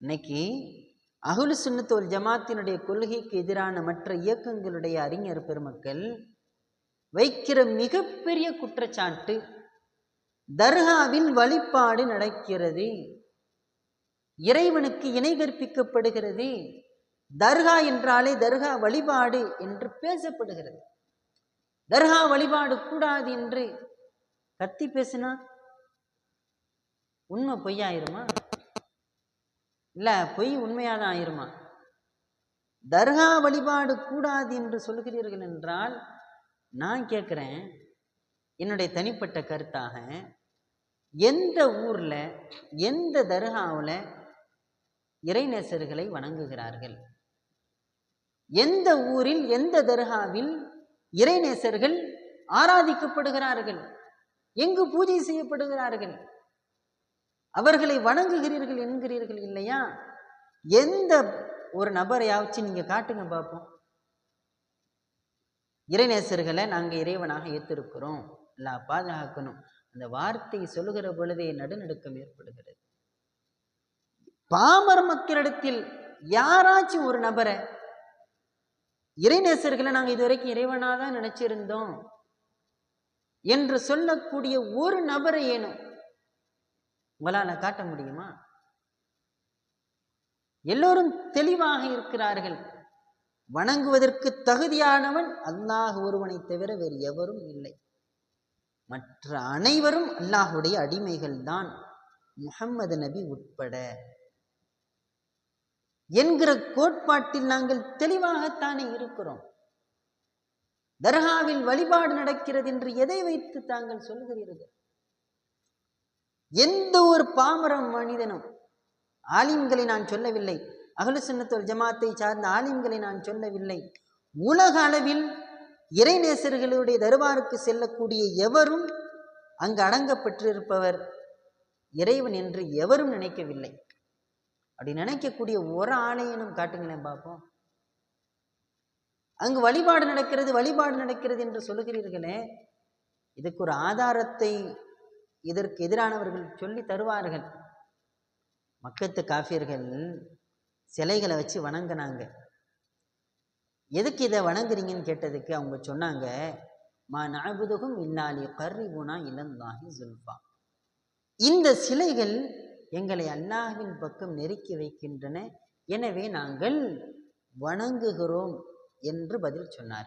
இன்னைக்கு அஹ்லு சுன்னத் வல் ஜமாத்தினுடைய கொள்கைக்கு எதிரான மற்ற இயக்கங்களுடைய அறிஞர் பெருமக்கள் வைக்கிற மிகப்பெரிய குற்றச்சாட்டு, தர்காவில் வழிபாடு நடக்கிறது, இறைவனுக்கு இணை கற்பிக்கப்படுகிறது, தர்கா என்றாலே தர்கா வழிபாடு என்று பேசப்படுகிறது. தர்கா வழிபாடு கூடாது என்று கத்தி பேசினா உண்மை பொய்யாயிருமா? இல்ல பொய் உண்மையாதான் ஆயிருமா? தர்கா வழிபாடு கூடாது என்று சொல்கிறீர்கள் என்றால் நான் கேட்கிறேன், என்னுடைய தனிப்பட்ட கருத்தாக, எந்த ஊர்ல எந்த தர்காவில் இறைநேசர்களை வணங்குகிறார்கள்? எந்த ஊரில் எந்த தர்காவில் இறைநேசர்கள் ஆராதிக்கப்படுகிறார்கள்? எங்கு பூஜை செய்யப்படுகிறார்கள்? அவர்களை வணங்குகிறீர்கள் என்கிறீர்கள் இல்லையா? எந்த ஒரு நபரையாச்சும் நீங்க காட்டுங்க பார்ப்போம். இறைநேசர்களை நாங்க இறைவனாக ஏற்றிருக்கிறோம், அல்லாஹ் பாதுகாக்கணும், அந்த வார்த்தை சொல்லுகிற பொழுதே நடுநடுக்கம் ஏற்படுகிறது. பாமர மக்களிடத்தில் யாராச்சும் ஒரு நபரை இறைநேசர்களை நாங்க இதுவரைக்கும் இறைவனாதான் நினைச்சிருந்தோம் என்று சொல்லக்கூடிய ஒரு நபரை ஏனும் உங்களால காட்ட முடியுமா? எல்லோரும் தெளிவாக இருக்கிறார்கள், வணங்குவதற்கு தகுதியானவன் அல்லாஹ் ஒருவனை தவிர வேறு எவரும் இல்லை, மற்ற அனைவரும் அல்லாஹுடைய அடிமைகள் தான், முஹம்மது நபி உட்பட என்கிற கோட்பாட்டில் நாங்கள் தெளிவாகத்தானே இருக்கிறோம். தர்காவில் வழிபாடு நடக்கிறது என்று எதை வைத்து தாங்கள் சொல்கிறீர்கள்? எந்த ஒரு பாமர மனிதனும், ஆலிம்களை நான் சொல்லவில்லை, அஹ்லு சுன்னத் வல் ஜமாத்தை சார்ந்த ஆலிம்களை நான் சொல்லவில்லை, உலக அளவில் இறைநேசர்களுடைய தர்பாருக்கு செல்லக்கூடிய எவரும் அங்கு அடங்கப்பட்டிருப்பவர் இறைவன் என்று எவரும் நினைக்கவில்லை. அப்படி நினைக்கக்கூடிய ஒரு ஆலயனும் காட்டுங்களேன் பார்ப்போம். அங்கு வழிபாடு நடக்கிறது என்று சொல்லுகிறீர்களே, இதுக்கு ஒரு ஆதாரத்தை இதற்கு எதிரானவர்கள் சொல்லி தருவார்கள். மக்கத்து காஃபியர்கள் சிலைகளை வச்சு வணங்கினாங்க. எதுக்கு இதை வணங்குறீங்கன்னு கேட்டதுக்கு அவங்க சொன்னாங்க, மா நஅபுதுஹும் இல்லா லியகர்ரிபுனா இலல்லாஹி ஸுல்ஃபா, இந்த சிலைகள் எங்களை அல்லாஹ்வின் பக்கம் நெருக்கி வைக்கின்றன, எனவே நாங்கள் வணங்குகிறோம் என்று பதில் சொன்னார்கள்.